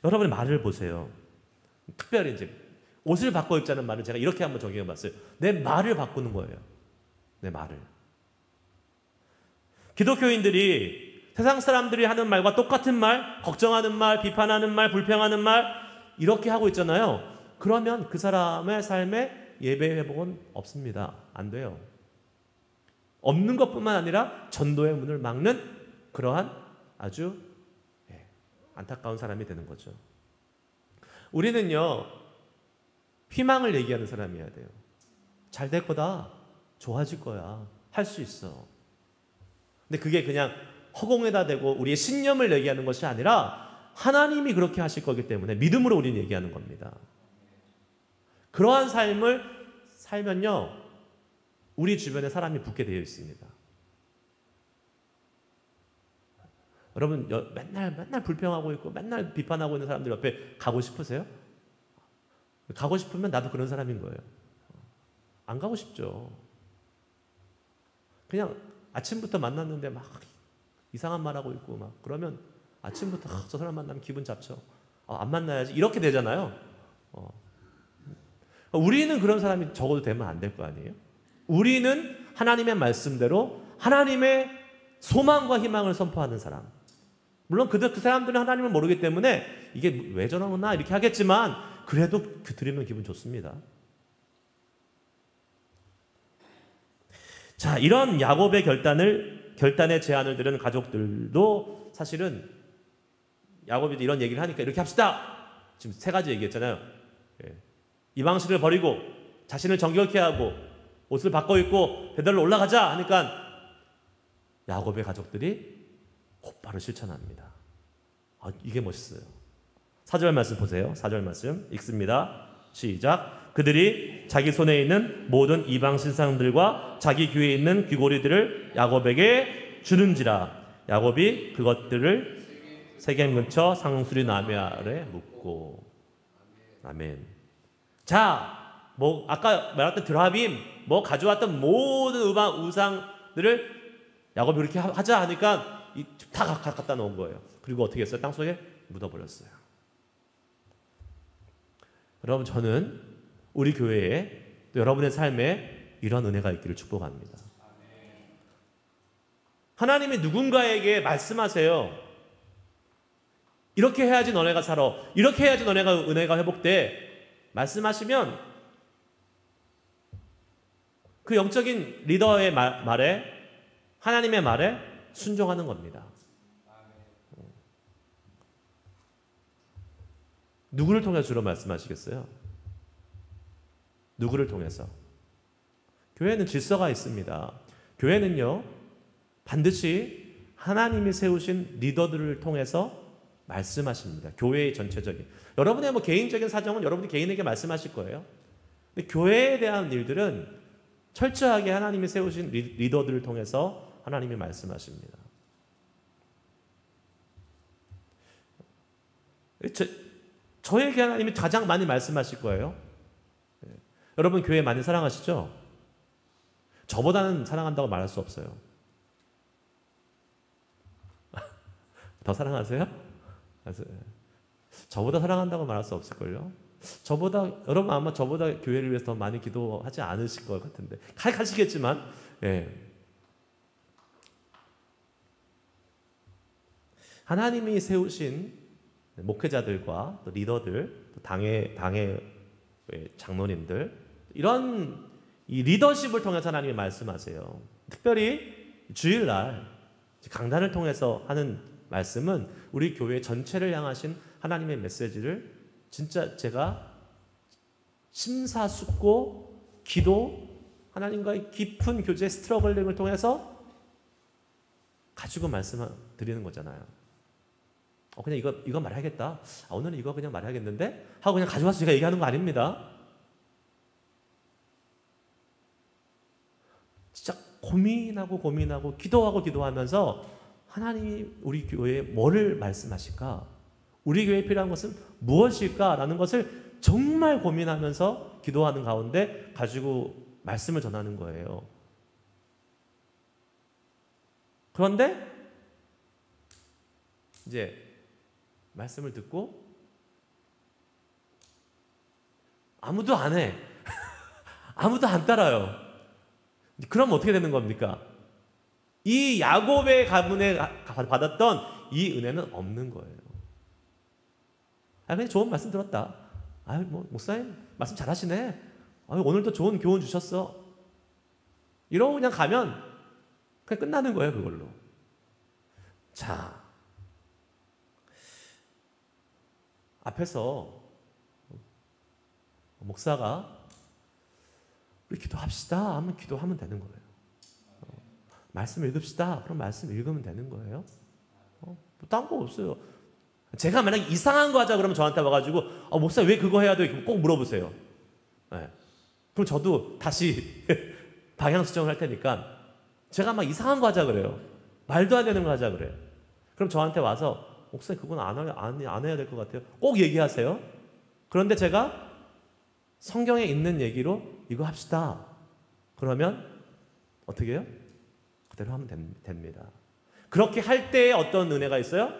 여러분의 말을 보세요. 특별히 이제 옷을 바꿔 입자는 말을 제가 이렇게 한번 적용해 봤어요. 내 말을 바꾸는 거예요. 내 말을. 기독교인들이 세상 사람들이 하는 말과 똑같은 말, 걱정하는 말, 비판하는 말, 불평하는 말 이렇게 하고 있잖아요. 그러면 그 사람의 삶에 예배 회복은 없습니다. 안 돼요. 없는 것뿐만 아니라 전도의 문을 막는 그러한 아주 안타까운 사람이 되는 거죠. 우리는요, 희망을 얘기하는 사람이어야 돼요. 잘 될 거다. 좋아질 거야. 할 수 있어. 근데 그게 그냥 허공에다 대고 우리의 신념을 얘기하는 것이 아니라 하나님이 그렇게 하실 거기 때문에 믿음으로 우리는 얘기하는 겁니다. 그러한 삶을 살면요, 우리 주변에 사람이 붙게 되어 있습니다. 여러분 맨날 불평하고 있고 맨날 비판하고 있는 사람들 옆에 가고 싶으세요? 가고 싶으면 나도 그런 사람인 거예요. 안 가고 싶죠. 그냥 아침부터 만났는데 막 이상한 말하고 있고 막 그러면 아침부터 저 사람 만나면 기분 잡죠. 안 만나야지 이렇게 되잖아요. 우리는 그런 사람이 적어도 되면 안 될 거 아니에요? 우리는 하나님의 말씀대로 하나님의 소망과 희망을 선포하는 사람. 물론 그 사람들은 하나님을 모르기 때문에 이게 왜 저러나 이렇게 하겠지만 그래도 들으면 기분 좋습니다. 자, 이런 야곱의 결단의 제안을 들은 가족들도 사실은 야곱이 이런 얘기를 하니까 이렇게 합시다. 지금 3가지 얘기했잖아요. 이 방식을 버리고 자신을 정결케 하고 옷을 바꿔 입고 베들로 올라가자 하니까 야곱의 가족들이 곧바로 실천합니다. 이게 멋있어요. 4절 말씀 보세요. 4절 말씀 읽습니다. 시작. 그들이 자기 손에 있는 모든 이방 신상들과 자기 귀에 있는 귀고리들을 야곱에게 주는지라. 야곱이 그것들을 세겜 근처 상수리 나무 아래 묻고. 아멘. 자, 뭐 아까 말했던 드라빔, 뭐 가져왔던 모든 우상들을 야곱이 그렇게 하자 하니까 다 갖다 놓은 거예요. 그리고 어떻게 했어요? 땅속에 묻어버렸어요. 여러분, 저는 우리 교회에 또 여러분의 삶에 이런 은혜가 있기를 축복합니다. 하나님이 누군가에게 말씀하세요. 이렇게 해야지 너네가 살아. 이렇게 해야지 너네가 은혜가 회복돼. 말씀하시면 그 영적인 리더의 말에, 하나님의 말에 순종하는 겁니다. 누구를 통해서 주로 말씀하시겠어요? 누구를 통해서? 교회는 질서가 있습니다. 교회는요, 반드시 하나님이 세우신 리더들을 통해서 말씀하십니다. 교회의 전체적인. 여러분의 뭐 개인적인 사정은 여러분이 개인에게 말씀하실 거예요. 근데 교회에 대한 일들은 철저하게 하나님이 세우신 리더들을 통해서 하나님이 말씀하십니다. 저에게 하나님이 가장 많이 말씀하실 거예요. 여러분 교회 많이 사랑하시죠? 저보다는 사랑한다고 말할 수 없어요. 더 사랑하세요? 저보다 사랑한다고 말할 수 없을걸요? 여러분 아마 저보다 교회를 위해서 더 많이 기도하지 않으실 것 같은데. 하시겠지만, 예. 하나님이 세우신 목회자들과 또 리더들, 또 당의 장로님들, 이런 이 리더십을 통해서 하나님이 말씀하세요. 특별히 주일날 강단을 통해서 하는 말씀은 우리 교회 전체를 향하신 하나님의 메시지를 진짜 제가 심사숙고, 기도, 하나님과의 깊은 교제 스트러글링을 통해서 가지고 말씀드리는 거잖아요. 그냥 이거 말해야겠다. 오늘은 이거 그냥 말해야겠는데? 하고 그냥 가져와서 제가 얘기하는 거 아닙니다. 진짜 고민하고 기도하면서 하나님이 우리 교회에 뭐를 말씀하실까? 우리 교회에 필요한 것은 무엇일까라는 것을 정말 고민하면서 기도하는 가운데 가지고 말씀을 전하는 거예요. 그런데 이제 말씀을 듣고 아무도 안 해. 아무도 안 따라요. 그럼 어떻게 되는 겁니까? 이 야곱의 가문에 받았던 이 은혜는 없는 거예요. 그냥 좋은 말씀 들었다. 목사님 말씀 잘하시네. 오늘도 좋은 교훈 주셨어. 이러고 그냥 가면 그냥 끝나는 거예요, 그걸로. 자, 앞에서 목사가 우리 기도합시다 하면 기도하면 되는 거예요. 말씀 읽읍시다. 그럼 말씀 읽으면 되는 거예요. 딴 거 없어요. 제가 만약에 이상한 거 하자 그러면 저한테 와가지고 목사 왜 그거 해야 돼? 꼭 물어보세요. 네. 그럼 저도 다시 방향 수정을 할 테니까 제가 막 이상한 거 하자 그래요. 말도 안 되는 거 하자 그래요. 그럼 저한테 와서 목사님 그건 안 해야 될 것 같아요. 꼭 얘기하세요. 그런데 제가 성경에 있는 얘기로 이거 합시다. 그러면 어떻게 해요? 그대로 하면 됩니다. 그렇게 할 때에 어떤 은혜가 있어요?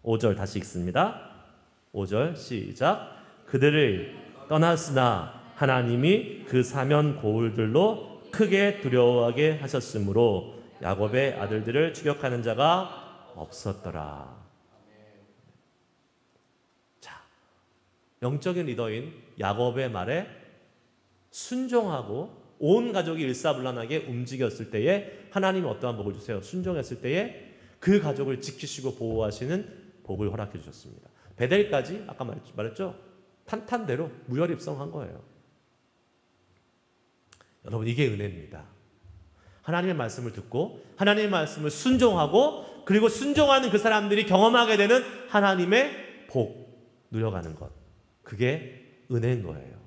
5절 다시 읽습니다. 5절 시작. 그들을 떠났으나 하나님이 그 사면 고울들로 크게 두려워하게 하셨으므로 야곱의 아들들을 추격하는 자가 없었더라. 자, 영적인 리더인 야곱의 말에 순종하고 온 가족이 일사불란하게 움직였을 때에 하나님이 어떠한 복을 주세요? 순종했을 때에 그 가족을 지키시고 보호하시는 복을 허락해 주셨습니다. 베델까지 아까 말했죠? 탄탄대로 무혈입성한 거예요. 여러분 이게 은혜입니다. 하나님의 말씀을 듣고 하나님의 말씀을 순종하고 그리고 순종하는 그 사람들이 경험하게 되는 하나님의 복 누려가는 것. 그게 은혜인 거예요.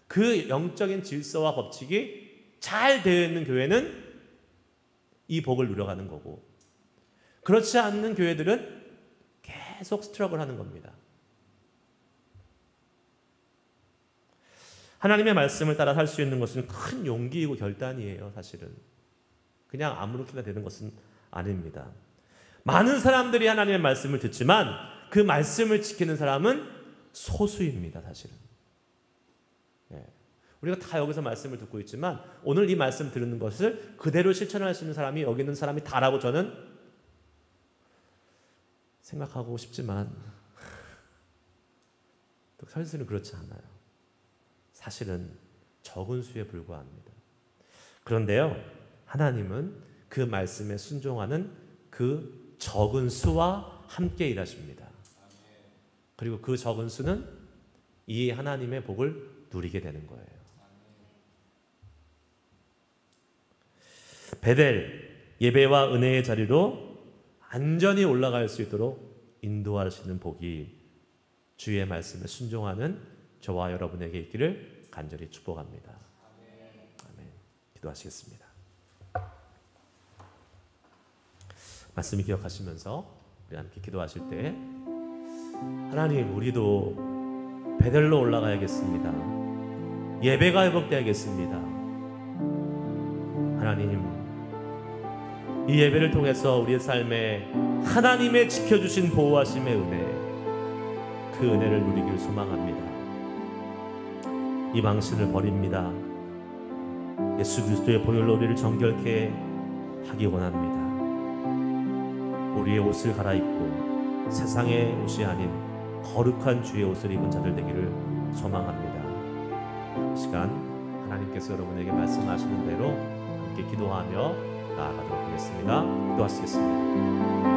그 영적인 질서와 법칙이 잘 되어 있는 교회는 이 복을 누려가는 거고, 그렇지 않는 교회들은 계속 스트러글 하는 겁니다. 하나님의 말씀을 따라 살 수 있는 것은 큰 용기이고 결단이에요. 사실은 그냥 아무렇게나 되는 것은 아닙니다. 많은 사람들이 하나님의 말씀을 듣지만 그 말씀을 지키는 사람은 소수입니다. 사실은. 우리가 다 여기서 말씀을 듣고 있지만 오늘 이 말씀 들은 것을 그대로 실천할 수 있는 사람이 여기 있는 사람이 다라고 저는 생각하고 싶지만 또 현실은 그렇지 않아요. 사실은 적은 수에 불과합니다. 그런데요, 하나님은 그 말씀에 순종하는 그 적은 수와 함께 일하십니다. 그리고 그 적은 수는 이 하나님의 복을 누리게 되는 거예요. 베델, 예배와 은혜의 자리로 안전히 올라갈 수 있도록 인도하시는 복이 주의 말씀에 순종하는 저와 여러분에게 있기를 간절히 축복합니다. 아멘. 기도하시겠습니다. 말씀을 기억하시면서 우리 함께 기도하실 때, 하나님, 우리도 베델로 올라가야겠습니다. 예배가 회복되야겠습니다. 하나님, 이 예배를 통해서 우리의 삶에 하나님의 지켜주신 보호하심의 은혜, 그 은혜를 누리길 소망합니다. 이 망신을 버립니다. 예수 그리스도의 보혈로 우리를 정결케 하기 원합니다. 우리의 옷을 갈아입고 세상의 옷이 아닌 거룩한 주의 옷을 입은 자들 되기를 소망합니다. 이 시간 하나님께서 여러분에게 말씀하시는 대로 함께 기도하며 나아가도록 하겠습니다. 기도하시겠습니다.